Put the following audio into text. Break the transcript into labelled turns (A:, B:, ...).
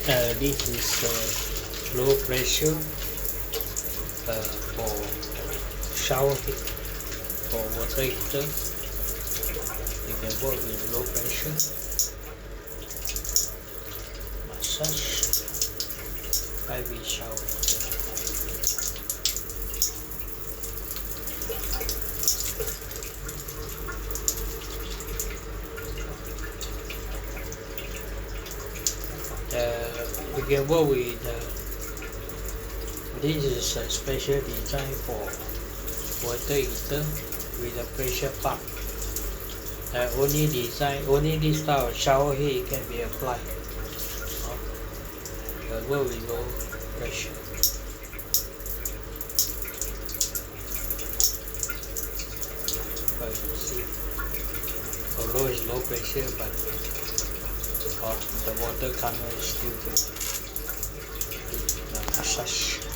A: This is low pressure for shower head, for water heater. You can work with low pressure. Massage, private shower. We can work with this is a special design for water heater with a pressure pump. Only this style of shower head can be applied. Work with low pressure. You see, although it's low pressure, but the water color is still good. Massage.